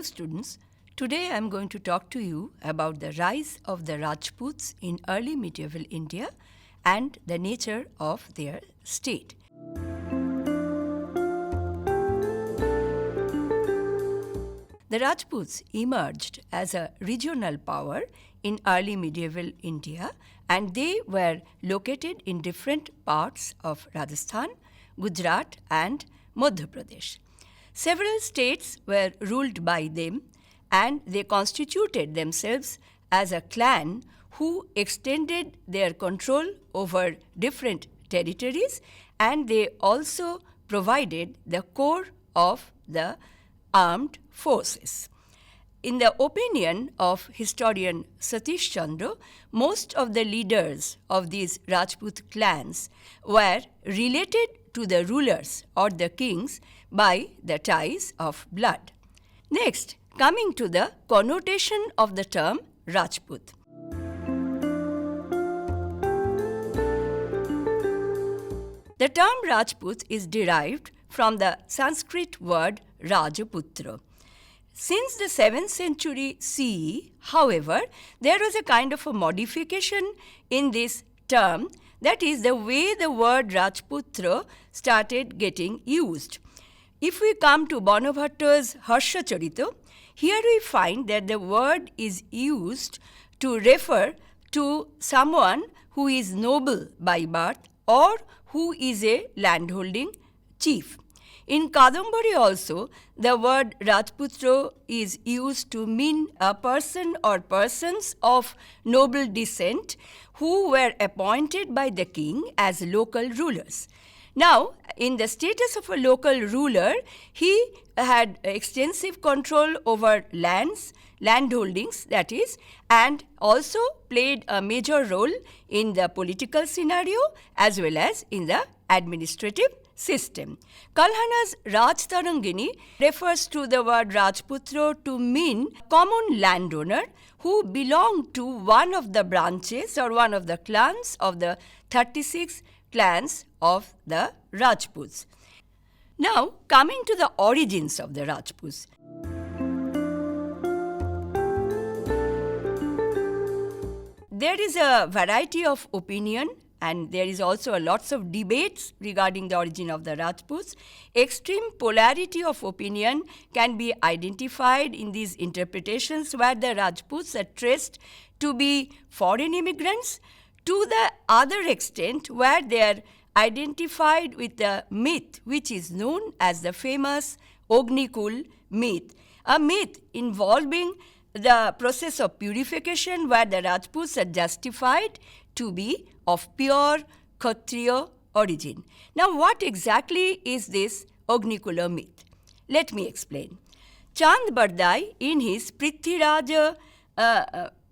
Hello students, today I am going to talk to you about the rise of the Rajputs in early medieval India and the nature of their state. The Rajputs emerged as a regional power in early medieval India, and they were located in different parts of Rajasthan, Gujarat and Madhya Pradesh. Several states were ruled by them, and they constituted themselves as a clan who extended their control over different territories, and they also provided the core of the armed forces. In the opinion of historian Satish Chandra, most of the leaders of these Rajput clans were related to the rulers or the kings by the ties of blood. Next, coming to the connotation of the term Rajput. The term Rajput is derived from the Sanskrit word Rajaputra. Since the 7th century CE, however, there was a kind of a modification in this term, that is the way the word Rajputra started getting used. If we come to Banabhatta's Harshacharita, here we find that the word is used to refer to someone who is noble by birth or who is a landholding chief. In Kadambari also, the word Rajputra is used to mean a person or persons of noble descent who were appointed by the king as local rulers. Now, in the status of a local ruler, he had extensive control over lands, landholdings that is, and also played a major role in the political scenario as well as in the administrative system. Kalhana's Rajtarangini refers to the word Rajputra to mean common landowner who belonged to one of the branches or one of the clans of the 36 clans of the Rajputs. Now, coming to the origins of the Rajputs. There is a variety of opinion, and there is also lots of debates regarding the origin of the Rajputs. Extreme polarity of opinion can be identified in these interpretations where the Rajputs are traced to be foreign immigrants, to the other extent where they are identified with the myth which is known as the famous Agnikul myth, a myth involving the process of purification where the Rajputs are justified to be of pure Kshatriya origin. Now, what exactly is this Agnikula myth? Let me explain. Chand Bardai, in his Prithviraj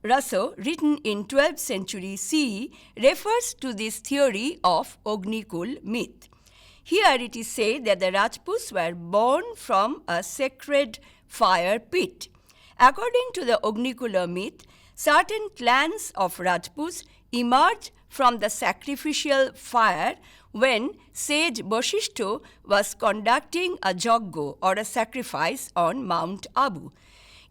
Rasa, written in 12th century CE, refers to this theory of Agnikul myth. Here it is said that the Rajputs were born from a sacred fire pit. According to the Agnikula myth, certain clans of Rajputs emerged from the sacrificial fire when sage Vasishtha was conducting a yajna or a sacrifice on Mount Abu.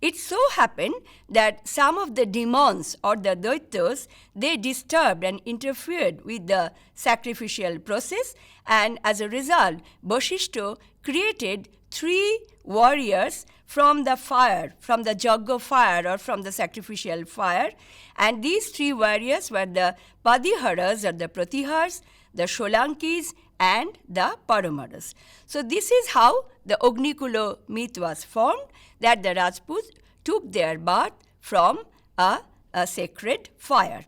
It so happened that some of the demons or the Daityas, they disturbed and interfered with the sacrificial process, and as a result, Vasishtha created 3 warriors from the fire, from the yajna fire or from the sacrificial fire, and these 3 warriors were the Padiharas or the Pratihars, the Sholankis and the Paramaras. So this is how the Agnikula myth was formed, that the Rajputs took their birth from a sacred fire.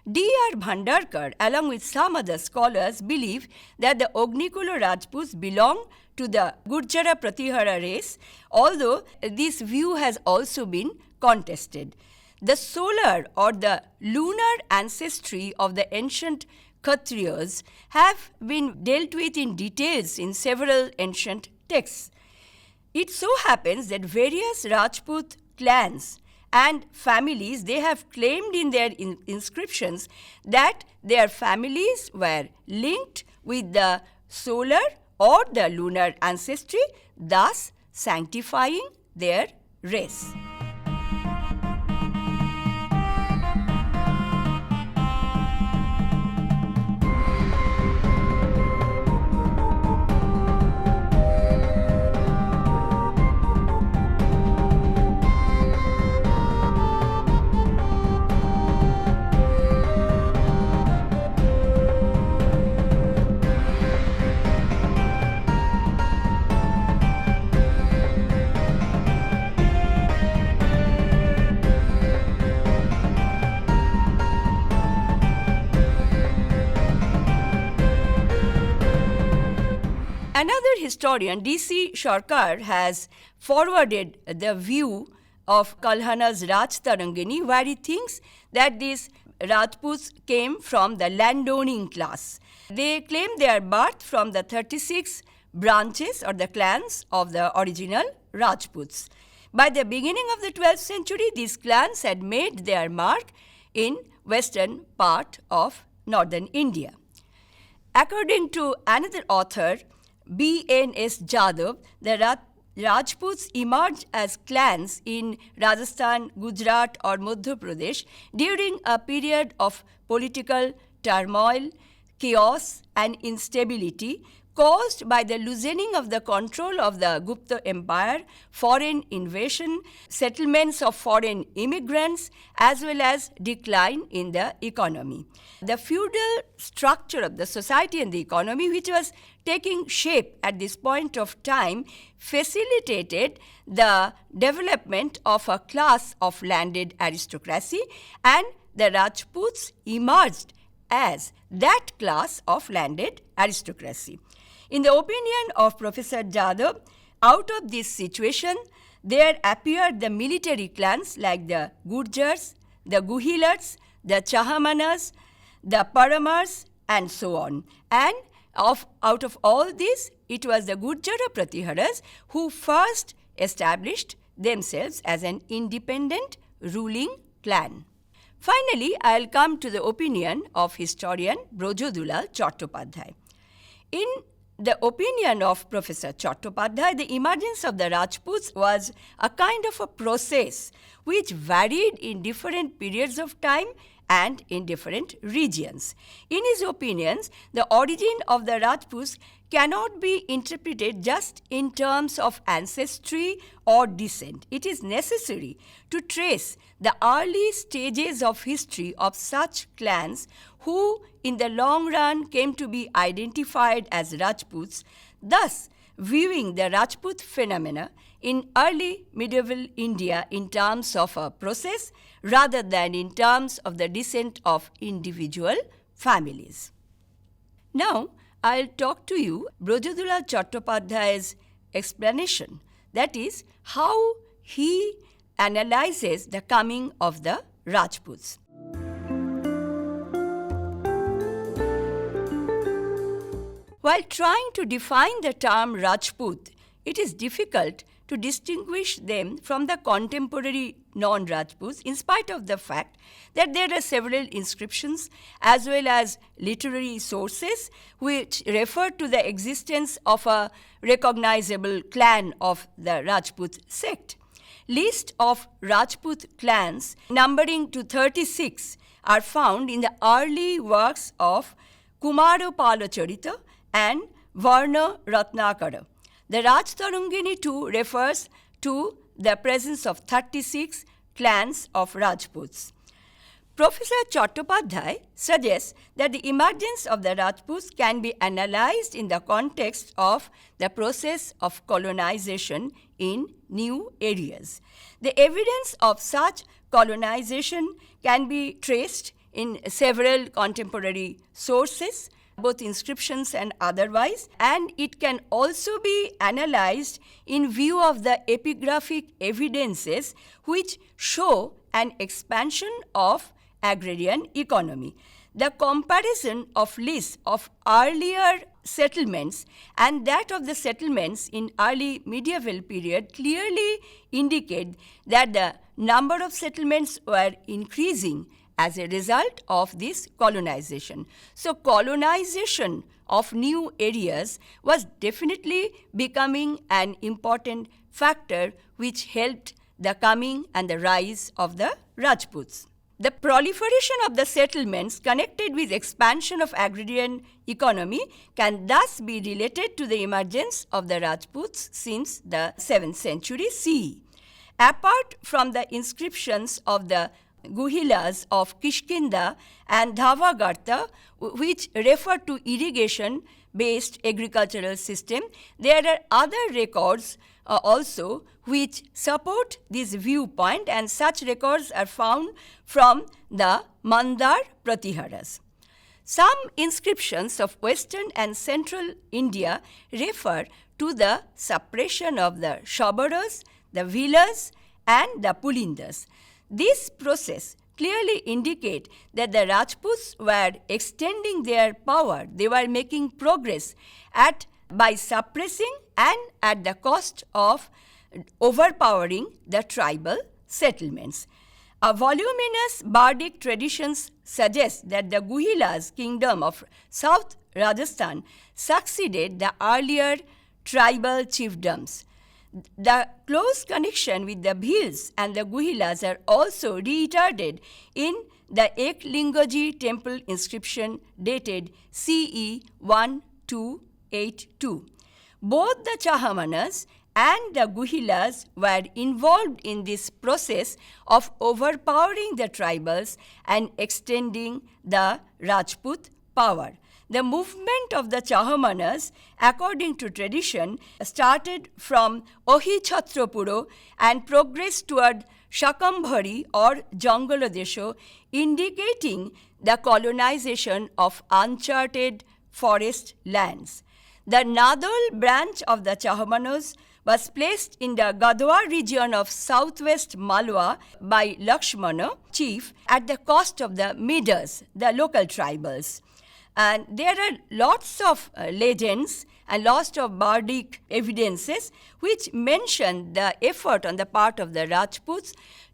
D.R. Bhandarkar, along with some other scholars, believe that the Agnikula Rajputs belong to the Gurjara Pratihara race, although this view has also been contested. The solar or the lunar ancestry of the ancient Kshatriyas have been dealt with in details in several ancient texts. It so happens that various Rajput clans and families, they have claimed in their inscriptions that their families were linked with the solar or the lunar ancestry, thus sanctifying their race. Another historian, D.C. Sarkar, has forwarded the view of Kalhana's Raj Tarangini, where he thinks that these Rajputs came from the landowning class. They claim their birth from the 36 branches or the clans of the original Rajputs. By the beginning of the 12th century, these clans had made their mark in western part of northern India. According to another author, B.N.S. Jadhav, the Rajputs emerged as clans in Rajasthan, Gujarat or Madhya Pradesh during a period of political turmoil, chaos and instability caused by the loosening of the control of the Gupta Empire, foreign invasion, settlements of foreign immigrants, as well as decline in the economy. The feudal structure of the society and the economy, which was taking shape at this point of time, facilitated the development of a class of landed aristocracy, and the Rajputs emerged as that class of landed aristocracy. In the opinion of Professor Jadhav, out of this situation, there appeared the military clans like the Gurjars, the Guhilars, the Chahamanas, the Paramars, and so on. And out of all this, it was the Gurjara Pratiharas who first established themselves as an independent ruling clan. Finally, I'll come to the opinion of historian Brojodulal Chattopadhyay. In the opinion of Professor Chattopadhyay, the emergence of the Rajputs was a kind of a process which varied in different periods of time and in different regions. In his opinions, the origin of the Rajputs cannot be interpreted just in terms of ancestry or descent. It is necessary to trace the early stages of history of such clans who in the long run came to be identified as Rajputs, thus viewing the Rajput phenomena in early medieval India in terms of a process rather than in terms of the descent of individual families. Now, I'll talk to you Brojodulal Chattopadhyay's explanation, that is, how he analyzes the coming of the Rajputs. While trying to define the term Rajput, it is difficult to distinguish them from the contemporary non-Rajputs in spite of the fact that there are several inscriptions as well as literary sources which refer to the existence of a recognizable clan of the Rajput sect. List of Rajput clans numbering to 36 are found in the early works of Kumarapala Charita and Varna Ratnakara. The Raj Tarangini too refers to the presence of 36 clans of Rajputs. Professor Chattopadhyay suggests that the emergence of the Rajputs can be analyzed in the context of the process of colonization in new areas. The evidence of such colonization can be traced in several contemporary sources, both inscriptions and otherwise, and it can also be analyzed in view of the epigraphic evidences which show an expansion of agrarian economy. The comparison of lists of earlier settlements and that of the settlements in early medieval period clearly indicate that the number of settlements were increasing as a result of this colonization. So colonization of new areas was definitely becoming an important factor which helped the coming and the rise of the Rajputs. The proliferation of the settlements connected with expansion of agrarian economy can thus be related to the emergence of the Rajputs since the 7th century CE. Apart from the inscriptions of the Guhilas of Kishkinda and Dhavagarta, which refer to irrigation-based agricultural system, there are other records also which support this viewpoint, and such records are found from the Mandar Pratiharas. Some inscriptions of western and central India refer to the suppression of the Shabaras, the Vilas, and the Pulindas. This process clearly indicate that the Rajputs were extending their power. They were making progress by suppressing and at the cost of overpowering the tribal settlements. A voluminous bardic traditions suggest that the Guhilas kingdom of South Rajasthan succeeded the earlier tribal chiefdoms. The close connection with the Bhils and the Guhilas are also reiterated in the Eklingaji temple inscription dated CE 1282. Both the Chahamanas and the Guhilas were involved in this process of overpowering the tribals and extending the Rajput power. The movement of the Chahamanas, according to tradition, started from Ohichhatrapuro and progressed toward Shakambhari or Jangaladesho, indicating the colonization of uncharted forest lands. The Nadal branch of the Chahamanas was placed in the Gadwar region of southwest Malwa by Lakshmana, chief, at the cost of the Midas, the local tribals. And there are lots of legends and lots of bardic evidences which mention the effort on the part of the Rajputs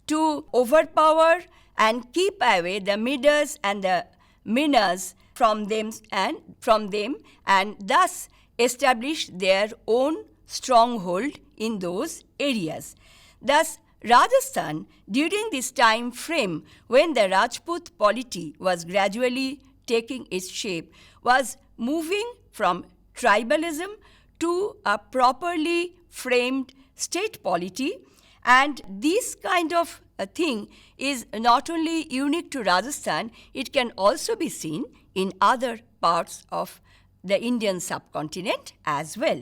to overpower and keep away the Midas and the Minas from them and thus establish their own stronghold in those areas. Thus, Rajasthan, during this time frame when the Rajput polity was gradually taking its shape, was moving from tribalism to a properly framed state polity, and this kind of a thing is not only unique to Rajasthan, it can also be seen in other parts of the Indian subcontinent as well.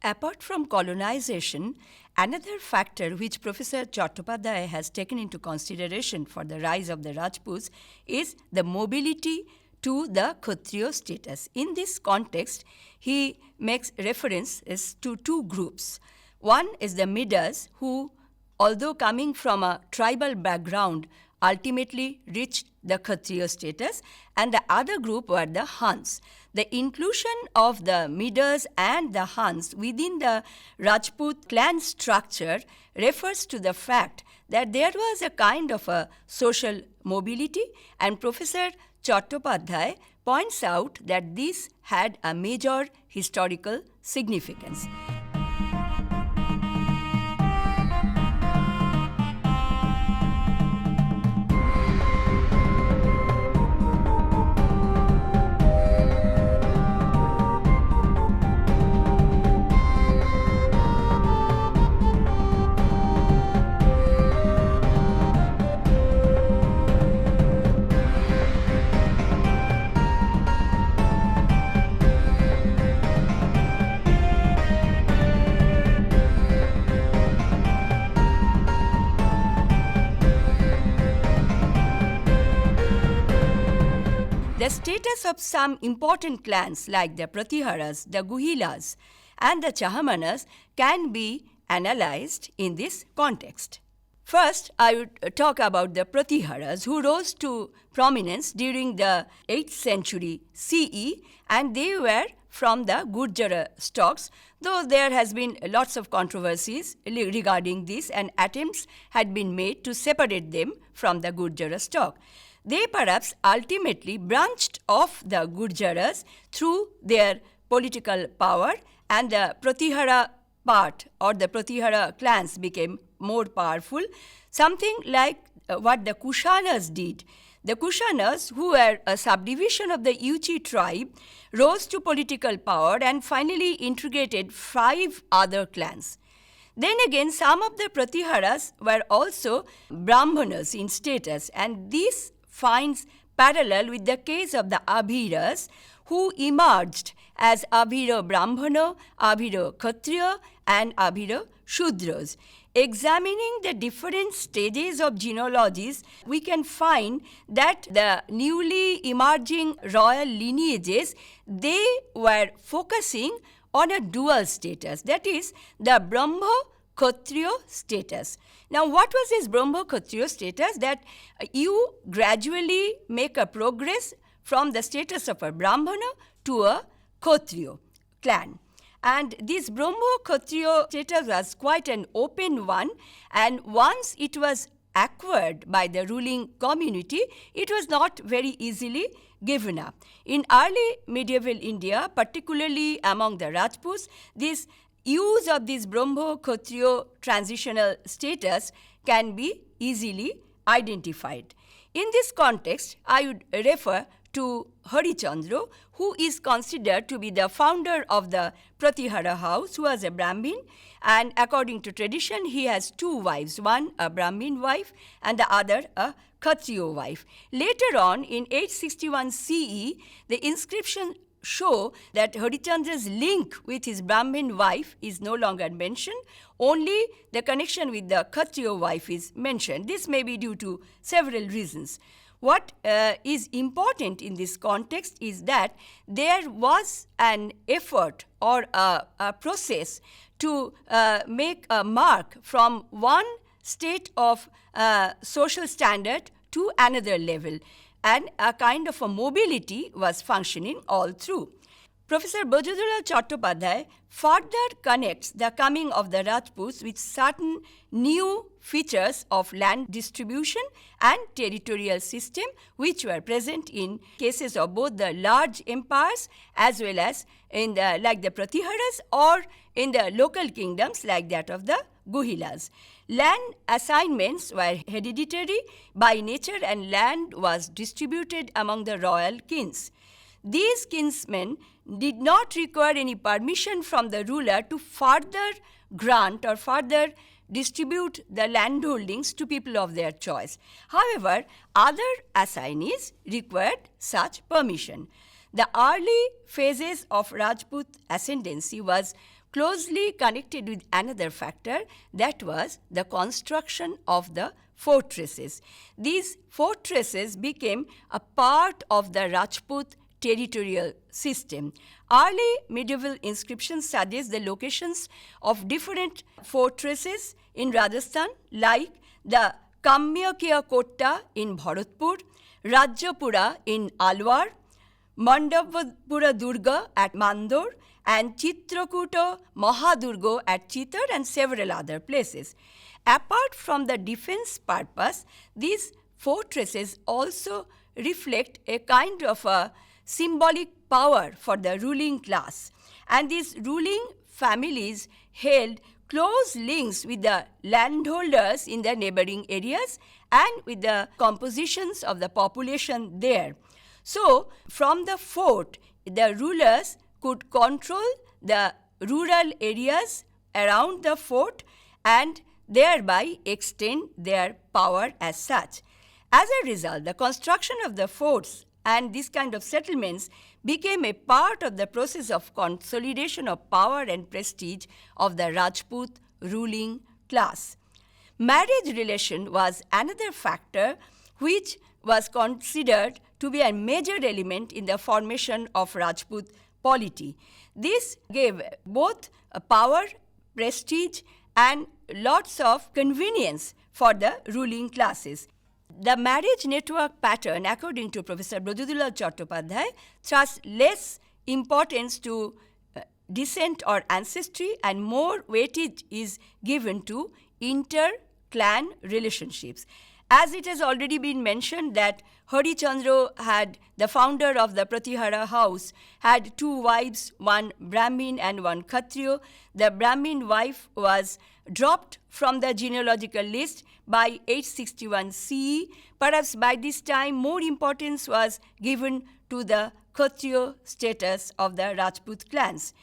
Apart from colonization, another factor which Professor Chattopadhyay has taken into consideration for the rise of the Rajputs is the mobility to the Kshatriya status. In this context, he makes references to two groups. One is the Midas, who, although coming from a tribal background, ultimately reached the Kshatriya status, and the other group were the Hans. The inclusion of the Midas and the Hans within the Rajput clan structure refers to the fact that there was a kind of a social mobility, and Professor Chattopadhyay points out that this had a major historical significance. The status of some important clans like the Pratiharas, the Guhilas, and the Chahamanas can be analyzed in this context. First, I would talk about the Pratiharas, who rose to prominence during the 8th century CE, and they were from the Gurjara stocks, though there has been lots of controversies regarding this, and attempts had been made to separate them from the Gurjara stock. They perhaps ultimately branched off the Gurjaras through their political power, and the Pratihara part or the Pratihara clans became more powerful, something like what the Kushanas did. The Kushanas, who were a subdivision of the Yuchi tribe, rose to political power and finally integrated 5 other clans. Then again, some of the Pratiharas were also Brahmanas in status, and this finds parallel with the case of the Abhiras, who emerged as Abhira Brahmana, Abhira Kshatriya, and Abhira Shudras. Examining the different stages of genealogies, we can find that the newly emerging royal lineages, they were focusing on a dual status, that is, the Brahma Kshatriya status. Now, what was this Brahma Kshatriya status? That you gradually make a progress from the status of a Brahmana to a Kshatriya clan. And this Brahma Kshatriya status was quite an open one, and once it was acquired by the ruling community, it was not very easily given up. In early medieval India, particularly among the Rajputs, this use of this Brahma Kshatriya transitional status can be easily identified. In this context, I would refer to Harichandra, who is considered to be the founder of the Pratihara house, who was a Brahmin, and according to tradition, he has 2 wives, one a Brahmin wife and the other a Kshatriya wife. Later on, in 861 CE, the inscription show that Harichandra's link with his Brahmin wife is no longer mentioned, only the connection with the Kshatriya wife is mentioned. This may be due to several reasons. What is important in this context is that there was an effort or a process to make a mark from one state of social standard to another level, and a kind of a mobility was functioning all through. Professor Brajadulal Chattopadhyay further connects the coming of the Rajputs with certain new features of land distribution and territorial system which were present in cases of both the large empires as well as in the like the Pratiharas or in the local kingdoms like that of the Guhilas. Land assignments were hereditary by nature and land was distributed among the royal kings. These kinsmen did not require any permission from the ruler to further grant or further distribute the landholdings to people of their choice. However, other assignees required such permission. The early phases of Rajput ascendancy was closely connected with another factor, that was the construction of the fortresses. These fortresses became a part of the Rajput territorial system. Early medieval inscriptions suggest the locations of different fortresses in Rajasthan, like the Kamyakiya Kotta in Bharatpur, Rajapura in Alwar, Mandapura Durga at Mandor, and Chitrakuta Mahadurga at Chitar, and several other places. Apart from the defense purpose, these fortresses also reflect a kind of a symbolic power for the ruling class, and these ruling families held close links with the landholders in the neighboring areas and with the compositions of the population there. So, from the fort, the rulers could control the rural areas around the fort and thereby extend their power as such. As a result, the construction of the forts and this kind of settlements became a part of the process of consolidation of power and prestige of the Rajput ruling class. Marriage relation was another factor which was considered to be a major element in the formation of Rajput polity. This gave both power, prestige, and lots of convenience for the ruling classes. The marriage network pattern, according to Professor Brajadulal Chattopadhyay, thrusts less importance to descent or ancestry and more weightage is given to inter-clan relationships. As it has already been mentioned that Harichandra had, the founder of the Pratihara house, had two wives, one Brahmin and one Kshatriya. The Brahmin wife was dropped from the genealogical list by 861 CE. Perhaps by this time more importance was given to the Kshatriya status of the Rajput clans.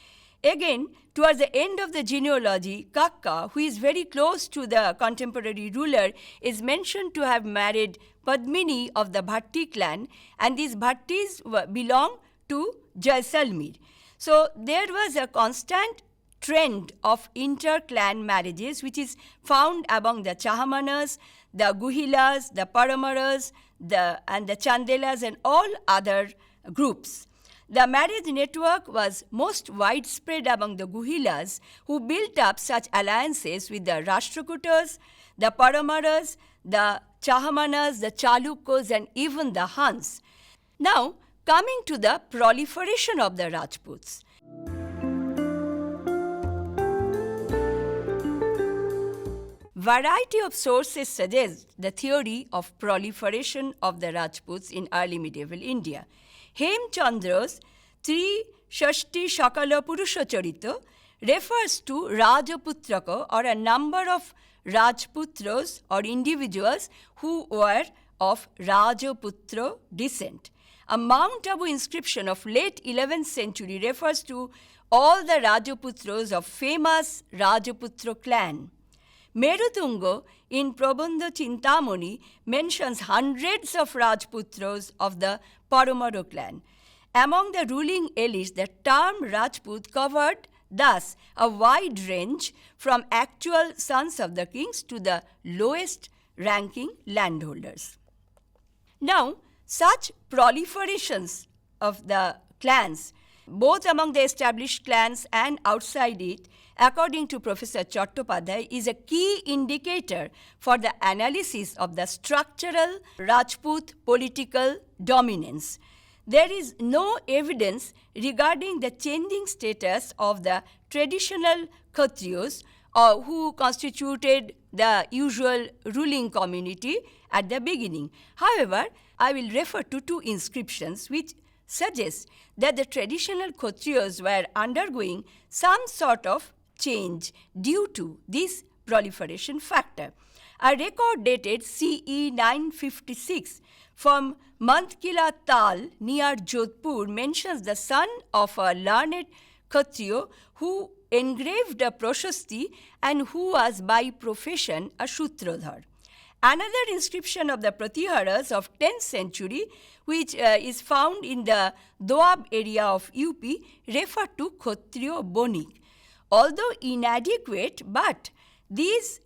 Again, towards the end of the genealogy, Kakka, who is very close to the contemporary ruler, is mentioned to have married Padmini of the Bhatti clan, and these Bhattis belong to Jaisalmer. So there was a constant trend of inter-clan marriages which is found among the Chahamanas, the Guhilas, the Paramaras, and the Chandelas and all other groups. The marriage network was most widespread among the Guhilas, who built up such alliances with the Rashtrakutas, the Paramaras, the Chahamanas, the Chalukyas, and even the Hans. Now, coming to the proliferation of the Rajputs. Variety of sources suggest the theory of proliferation of the Rajputs in early medieval India. Hemchandra's Trishashti Shakala Purushacharita refers to Rajaputraka, or a number of Rajputras or individuals who were of Rajaputra descent. A Mount Abu inscription of late 11th century refers to all the Rajaputras of famous Rajaputra clan. Merutunga in Prabandha Chintamani mentions hundreds of Rajputras of the Paramara clan. Among the ruling elites, the term Rajput covered thus a wide range from actual sons of the kings to the lowest ranking landholders. Now, such proliferations of the clans, both among the established clans and outside it, according to Professor Chattopadhyay, is a key indicator for the analysis of the structural Rajput political dominance. There is no evidence regarding the changing status of the traditional Kshatriyas who constituted the usual ruling community at the beginning. However, I will refer to two inscriptions which suggest that the traditional Kshatriyas were undergoing some sort of change due to this proliferation factor. A record dated CE 956 from Mandkila Tal near Jodhpur mentions the son of a learned Kshatriya who engraved a Prashasti and who was by profession a Shutradhar. Another inscription of the Pratiharas of 10th century, which is found in the Doab area of UP, refer to Kshatriya Bonik. Although inadequate, but these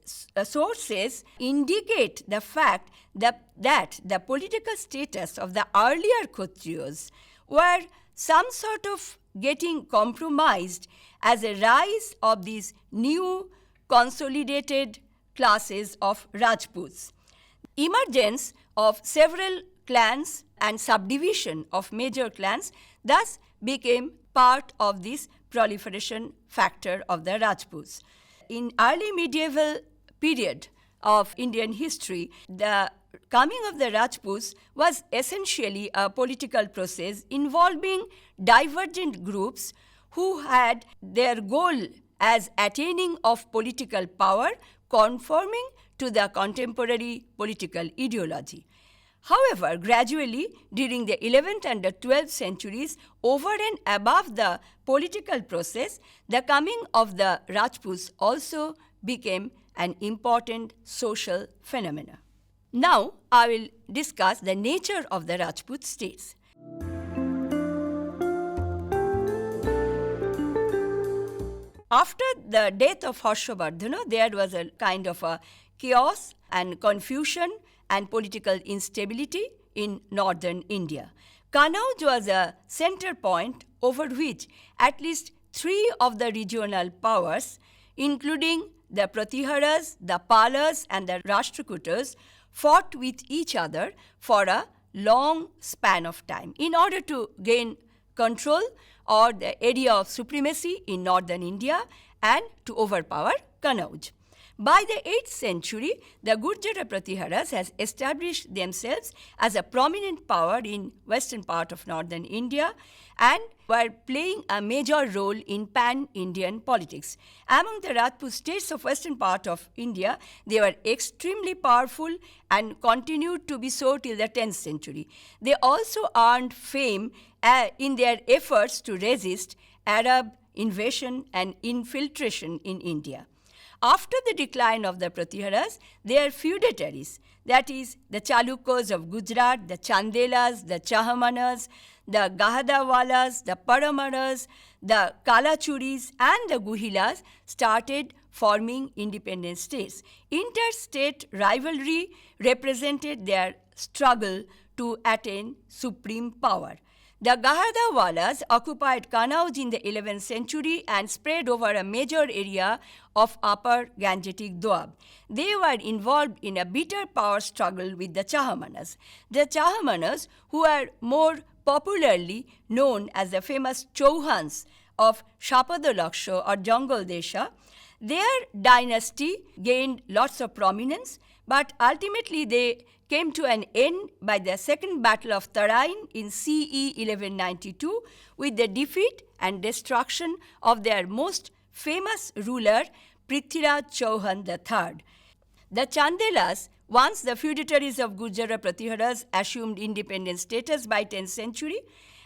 sources indicate the fact that the political status of the earlier Kshatriyas were some sort of getting compromised as a rise of these new consolidated classes of Rajputs. Emergence of several clans and subdivision of major clans thus became part of this proliferation factor of the Rajputs. In early medieval period of Indian history, the coming of the Rajputs was essentially a political process involving divergent groups who had their goal as attaining of political power conforming to the contemporary political ideology. However, gradually during the 11th and the 12th centuries, over and above the political process, the coming of the Rajputs also became an important social phenomenon. Now, I will discuss the nature of the Rajput states. After the death of Harshavardhana, there was a kind of a chaos and confusion and political instability in northern India. Kannauj was a center point over which at least three of the regional powers, including the Pratiharas, the Palas, and the Rashtrakutas, fought with each other for a long span of time in order to gain control or the area of supremacy in northern India and to overpower Kannauj. By the 8th century, the Gurjara Pratiharas has established themselves as a prominent power in western part of northern India and were playing a major role in pan-Indian politics. Among the Rajput states of western part of India, they were extremely powerful and continued to be so till the 10th century. They also earned fame in their efforts to resist Arab invasion and infiltration in India. After the decline of the Pratiharas, their feudatories, that is, the Chalukyas of Gujarat, the Chandelas, the Chahamanas, the Gahadawalas, the Paramaras, the Kalachuris, and the Guhilas started forming independent states. Interstate rivalry represented their struggle to attain supreme power. The Gahadawalas occupied Kanauj in the 11th century and spread over a major area of upper Gangetic Doab. They were involved in a bitter power struggle with the Chahamanas. The Chahamanas, who are more popularly known as the famous Chauhans of Shapadalaksha or Jangal Desha, their dynasty gained lots of prominence, but ultimately they came to an end by the Second Battle of Tarain in CE 1192 with the defeat and destruction of their most famous ruler, Prithviraj Chauhan III. The Chandelas, once the feudatories of Gurjara Pratiharas, assumed independent status by 10th century,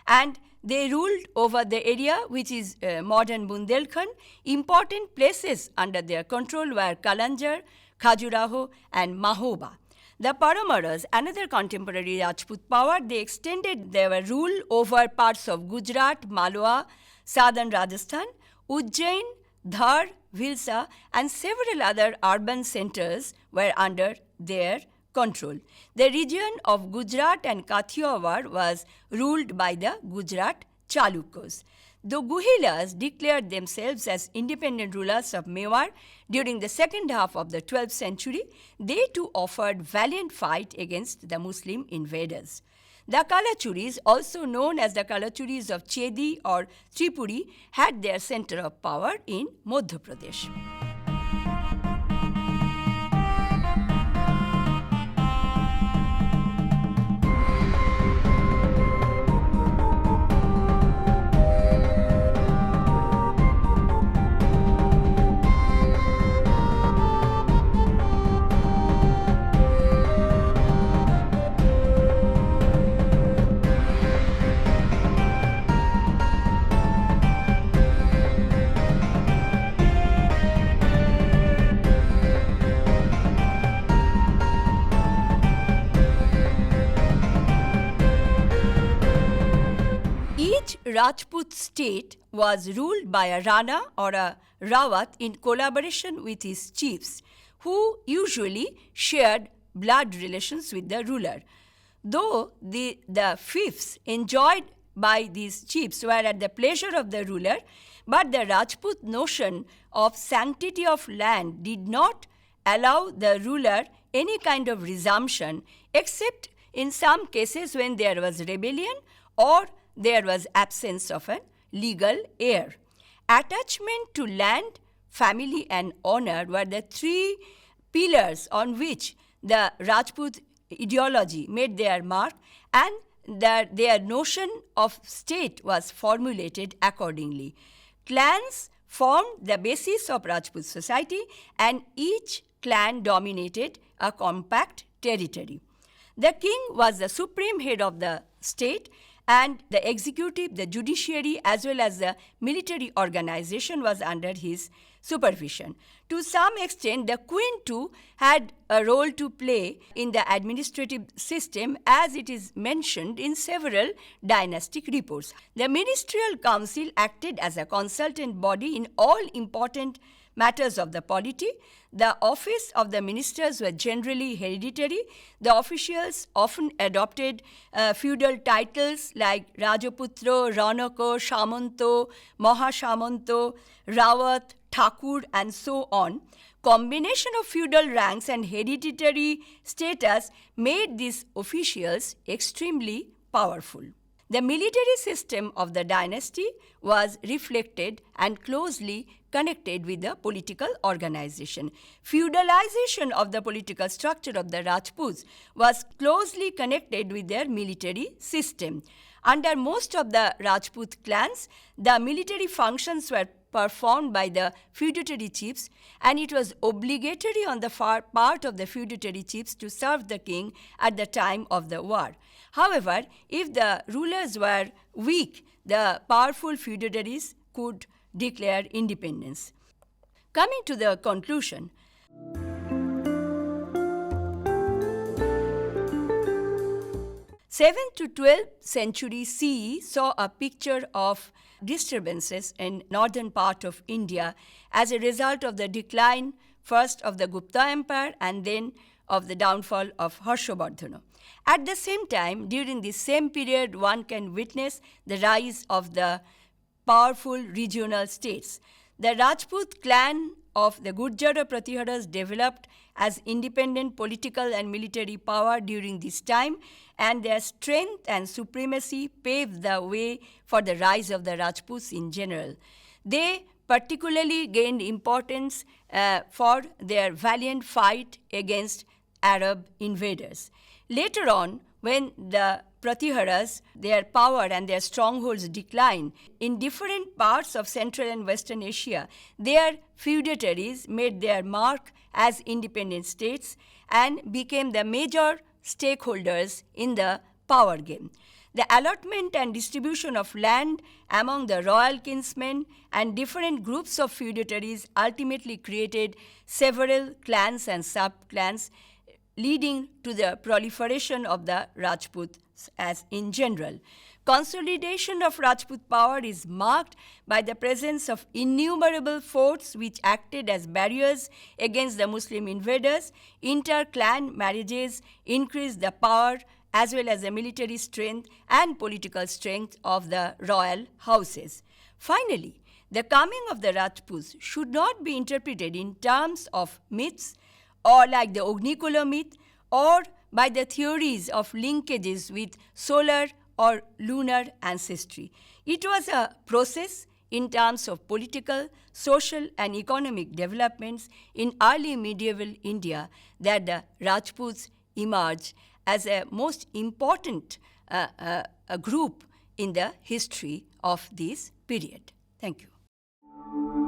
and they ruled over the area which is modern Bundelkhand. Important places under their control were Kalanjar, Khajuraho, and Mahoba. The Paramaras, another contemporary Rajput power, they extended their rule over parts of Gujarat, Malwa, southern Rajasthan, Ujjain, Dhar, Bhilsa, and several other urban centers were under their control. The region of Gujarat and Kathiawar was ruled by the Gujarat Chalukyas. The Guhilas declared themselves as independent rulers of Mewar during the second half of the 12th century. They too offered valiant fight against the Muslim invaders. The Kalachuris, also known as the Kalachuris of Chedi or Tripuri, had their center of power in Madhya Pradesh. Rajput state was ruled by a Rana or a Rawat in collaboration with his chiefs, who usually shared blood relations with the ruler. Though the fiefs enjoyed by these chiefs were at the pleasure of the ruler, but the Rajput notion of sanctity of land did not allow the ruler any kind of resumption, except in some cases when there was rebellion or there was absence of a legal heir. Attachment to land, family, and honor were the three pillars on which the Rajput ideology made their mark, and their notion of state was formulated accordingly. Clans formed the basis of Rajput society, and each clan dominated a compact territory. The king was the supreme head of the state, and the executive, the judiciary, as well as the military organization was under his supervision. To some extent, the queen too had a role to play in the administrative system, as it is mentioned in several dynastic reports. The ministerial council acted as a consultant body in all important matters of the polity. The office of the ministers were generally hereditary. The officials often adopted feudal titles like Rajaputra, Ranako, Shamanto, Mahashamanto, Rawat, Thakur, and so on. Combination of feudal ranks and hereditary status made these officials extremely powerful. The military system of the dynasty was reflected and closely connected with the political organization. Feudalization of the political structure of the Rajputs was closely connected with their military system. Under most of the Rajput clans, the military functions were performed by the feudatory chiefs, and it was obligatory on the part of the feudatory chiefs to serve the king at the time of the war. However, if the rulers were weak, the powerful feudatories could declare independence. Coming to the conclusion, 7th to 12th century CE saw a picture of disturbances in northern part of India as a result of the decline first of the Gupta Empire and then of the downfall of Harshavardhana. At the same time, during the same period, one can witness the rise of the powerful regional states. The Rajput clan of the Gurjar Pratiharas developed as independent political and military power during this time, and their strength and supremacy paved the way for the rise of the Rajputs in general. They particularly gained importance for their valiant fight against Arab invaders. Later on, when the Pratiharas, their power and their strongholds declined in different parts of Central and Western Asia, their feudatories made their mark as independent states and became the major stakeholders in the power game. The allotment and distribution of land among the royal kinsmen and different groups of feudatories ultimately created several clans and sub-clans, leading to the proliferation of the Rajputs as in general. Consolidation of Rajput power is marked by the presence of innumerable forts which acted as barriers against the Muslim invaders. Inter-clan marriages increased the power as well as the military strength and political strength of the royal houses. Finally, the coming of the Rajputs should not be interpreted in terms of myths or like the Agnikula myth or by the theories of linkages with solar or lunar ancestry. It was a process in terms of political, social and economic developments in early medieval India that the Rajputs emerged as a most important group in the history of this period. Thank you.